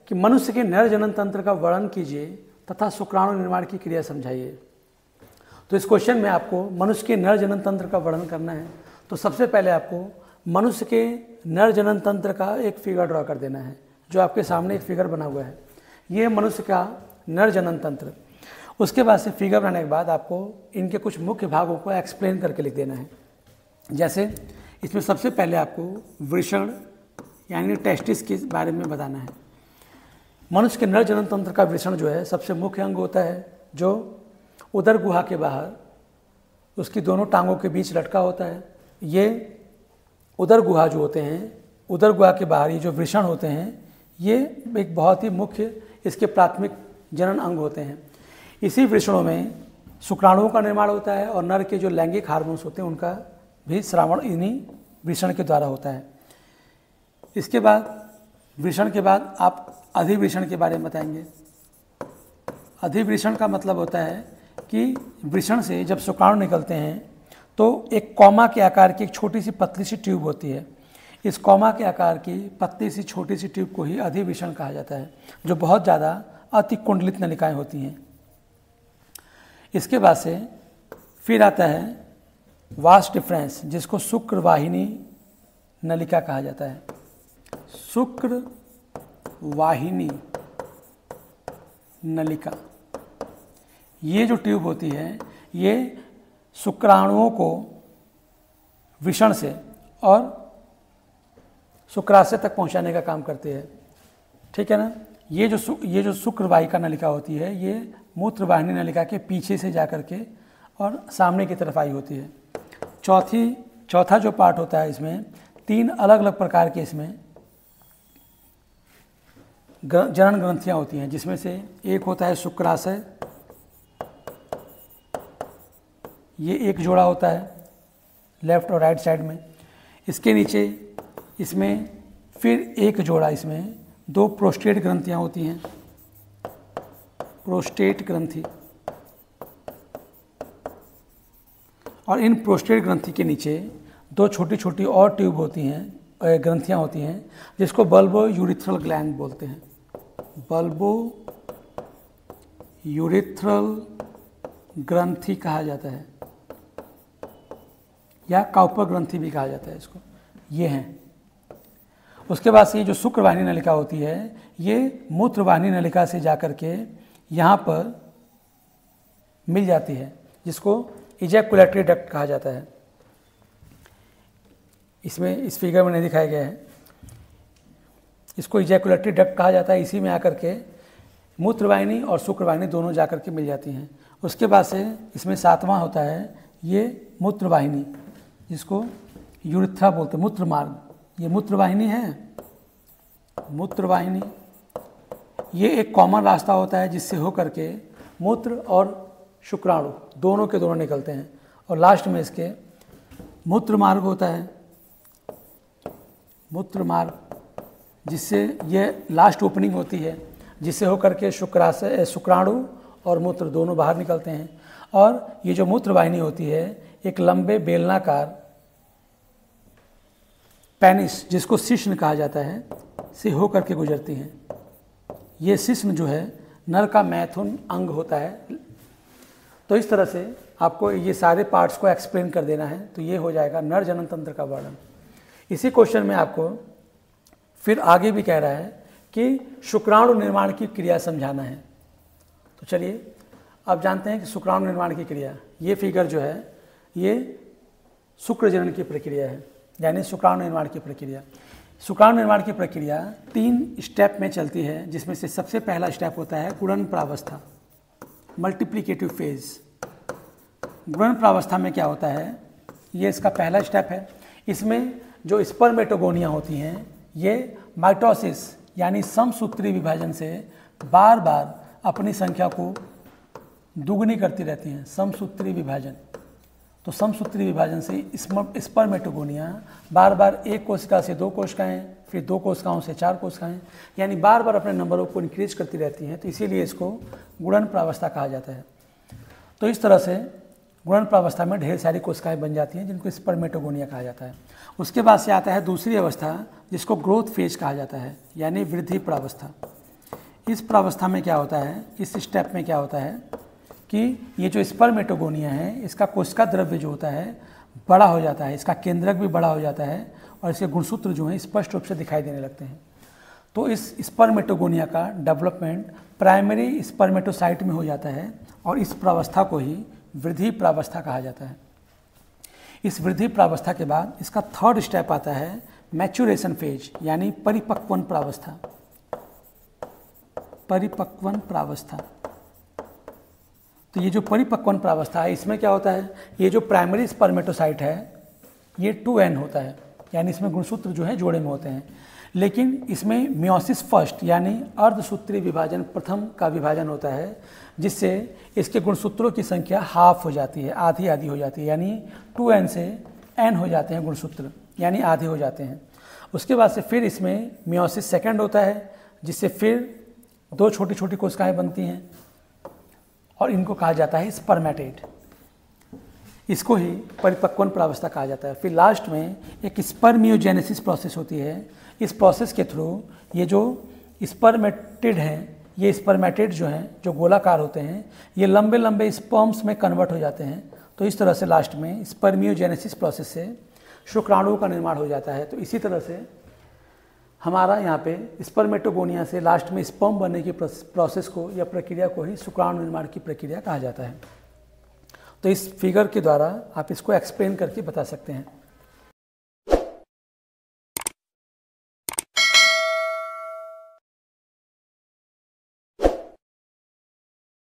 कि मनुष्य के नर जनन तंत्र का वर्णन कीजिए तथा शुक्राणु निर्माण की क्रिया समझाइए। तो इस क्वेश्चन में आपको मनुष्य के नर जनन तंत्र का वर्णन करना है। तो सबसे पहले आपको मनुष्य के नर जनन तंत्र का एक फिगर ड्रॉ कर देना है, जो आपके सामने एक फिगर बना हुआ है। ये मनुष्य का नर जनन तंत्र। उसके बाद से फिगर बनाने के बाद आपको इनके कुछ मुख्य भागों को एक्सप्लेन करके लिख देना है। जैसे इसमें सबसे पहले आपको वृषण यानी टेस्टिस के बारे में बताना है। मनुष्य के नर जनन तंत्र का वृषण जो है सबसे मुख्य अंग होता है, जो उदर गुहा के बाहर उसकी दोनों टांगों के बीच लटका होता है। ये उदर गुहा जो होते हैं, उदर गुहा के बाहर ये जो वृषण होते हैं, ये एक बहुत ही मुख्य इसके प्राथमिक जनन अंग होते हैं। इसी वृषणों में शुक्राणुओं का निर्माण होता है और नर के जो लैंगिक हार्मोन्स होते हैं उनका भी श्रावण इन्हीं वृषण के द्वारा होता है। इसके बाद वृषण के बाद आप अधिवृषण के बारे में बताएंगे। अधिवृषण का मतलब होता है कि वृषण से जब शुक्राणु निकलते हैं तो एक कॉमा के आकार की एक छोटी सी पतली सी ट्यूब होती है। इस कॉमा के आकार की पतली सी छोटी सी ट्यूब को ही अधिवृषण कहा जाता है, जो बहुत ज़्यादा अति कुंडलित नलिकाएँ होती हैं। इसके बाद से फिर आता है वास्ट डिफरेंस, जिसको शुक्र वाहिनी नलिका कहा जाता है। शुक्र वाहिनी नलिका, ये जो ट्यूब होती है ये शुक्राणुओं को वृषण से और शुक्राशय तक पहुंचाने का काम करती है। ठीक है ना। ये जो शुक्रवाहिका नलिका होती है ये मूत्रवाहिनी नलिका के पीछे से जाकर के और सामने की तरफ आई होती है। चौथा जो पार्ट होता है, इसमें 3 अलग अलग प्रकार के इसमें जनन ग्रंथियाँ होती हैं, जिसमें से एक होता है शुक्राशय, ये एक जोड़ा होता है लेफ्ट और राइट साइड में। इसके नीचे इसमें फिर एक जोड़ा, इसमें 2 प्रोस्टेट ग्रंथियाँ होती हैं, प्रोस्टेट ग्रंथि। और इन प्रोस्टेट ग्रंथि के नीचे 2 छोटी छोटी और ट्यूब होती हैं, ग्रंथियाँ होती हैं, जिसको बल्बो यूरिथ्रल ग्लैंड बोलते हैं। बल्बो यूरिथ्रल ग्रंथि कहा जाता है, या काउपर ग्रंथि भी कहा जाता है इसको। ये हैं। उसके बाद से ये जो शुक्रवाहिनी नलिका होती है ये मूत्रवाहिनी नलिका से जाकर के यहाँ पर मिल जाती है, जिसको इजैकुलेटरी डक्ट कहा जाता है। इसमें इस फिगर में नहीं दिखाया गया है। इसको इजैकुलेटरी डक्ट कहा जाता है। इसी में आकर के मूत्रवाहिनी और शुक्रवाहिनी दोनों जाकर के मिल जाती हैं। उसके बाद से इसमें 7वां होता है ये मूत्रवाहिनी, जिसको यूरिथ्रा बोलते हैं, मूत्र मार्ग। ये मूत्रवाहिनी है। मूत्रवाहिनी ये एक कॉमन रास्ता होता है जिससे होकर के मूत्र और शुक्राणु दोनों के दोनों निकलते हैं। और लास्ट में इसके मूत्र मार्ग होता है, मूत्र मार्ग, जिससे ये लास्ट ओपनिंग होती है, जिससे होकर के शुक्राणु और मूत्र दोनों बाहर निकलते हैं। और ये जो मूत्रवाहिनी होती है एक लंबे बेलनाकार पेनिस, जिसको शिश्न कहा जाता है, से होकर के गुजरती हैं। ये शिश्न जो है नर का मैथुन अंग होता है। तो इस तरह से आपको ये सारे पार्ट्स को एक्सप्लेन कर देना है। तो ये हो जाएगा नर जनन तंत्र का वर्णन। इसी क्वेश्चन में आपको फिर आगे भी कह रहा है कि शुक्राणु निर्माण की क्रिया समझाना है। तो चलिए अब जानते हैं कि शुक्राणु निर्माण की क्रिया। ये फिगर जो है ये शुक्र जनन की प्रक्रिया है, यानी शुक्राणु निर्माण की प्रक्रिया। शुक्राणु निर्माण की प्रक्रिया 3 स्टेप में चलती है, जिसमें से सबसे पहला स्टेप होता है गुणन प्रावस्था, मल्टीप्लिकेटिव फेज। गुणन प्रावस्था में क्या होता है, ये इसका पहला स्टेप है। इसमें जो स्पर्मेटोगोनिया होती हैं ये माइटोसिस यानी समसूत्री विभाजन से बार बार अपनी संख्या को दुगनी करती रहती हैं। समसूत्री विभाजन, तो समसूत्री विभाजन से स्पर्मेटोगोनिया बार बार एक कोशिका से 2 कोशिकाएं, फिर 2 कोशिकाओं से 4 कोशिकाएं, यानी बार बार अपने नंबरों को इंक्रीज करती रहती हैं। तो इसीलिए इसको गुणन प्रावस्था कहा जाता है। तो इस तरह से गुणन प्रावस्था में ढेर सारी कोशिकाएं बन जाती हैं, जिनको स्पर्मेटोगोनिया कहा जाता है। उसके बाद से आता है दूसरी अवस्था, जिसको ग्रोथ फेज कहा जाता है, यानी वृद्धि प्रावस्था। इस प्रावस्था में क्या होता है, इस स्टेप में क्या होता है कि ये जो स्पर्मेटोगोनिया है इसका कोशिका द्रव्य जो होता है बड़ा हो जाता है, इसका केंद्रक भी बड़ा हो जाता है और इसके गुणसूत्र जो हैं स्पष्ट रूप से दिखाई देने लगते हैं। तो इस स्पर्मेटोगोनिया का डेवलपमेंट प्राइमरी स्पर्मेटोसाइट में हो जाता है और इस प्रावस्था को ही वृद्धि प्रावस्था कहा जाता है। इस वृद्धि प्रावस्था के बाद इसका थर्ड स्टेप आता है मैच्योरेशन फेज, यानी परिपक्वन प्रावस्था। परिपक्वन प्रावस्था, तो ये जो परिपक्वन प्रावस्था है इसमें क्या होता है, ये जो प्राइमरी स्पर्मेटोसाइट है ये 2n होता है, यानी इसमें गुणसूत्र जो है जोड़े में होते हैं, लेकिन इसमें मियोसिस फर्स्ट यानी अर्धसूत्री विभाजन प्रथम का विभाजन होता है, जिससे इसके गुणसूत्रों की संख्या हाफ हो जाती है, आधी आधी हो जाती है, यानी 2n से n हो जाते हैं गुणसूत्र, यानी आधे हो जाते हैं। उसके बाद से फिर इसमें मियोसिस सेकंड होता है, जिससे फिर 2 छोटी छोटी कोशिकाएं बनती हैं और इनको कहा जाता है स्पर्मेटेड। इसको ही परिपक्वन प्रावस्था कहा जाता है। फिर लास्ट में एक स्पर्मियोजेनेसिस प्रोसेस होती है। इस प्रोसेस के थ्रू ये जो स्पर्मेटेड हैं, ये स्पर्मेटेड जो हैं, जो गोलाकार होते हैं, ये लंबे लंबे स्पर्म्स में कन्वर्ट हो जाते हैं। तो इस तरह से लास्ट में स्पर्मियोजेनेसिस प्रोसेस से शुक्राणुओं का निर्माण हो जाता है। तो इसी तरह से हमारा यहाँ पे स्पर्मेटोगोनिया से लास्ट में स्पर्म बनने की प्रोसेस को या प्रक्रिया को ही शुक्राणु निर्माण की प्रक्रिया कहा जाता है। तो इस फिगर के द्वारा आप इसको एक्सप्लेन करके बता सकते हैं।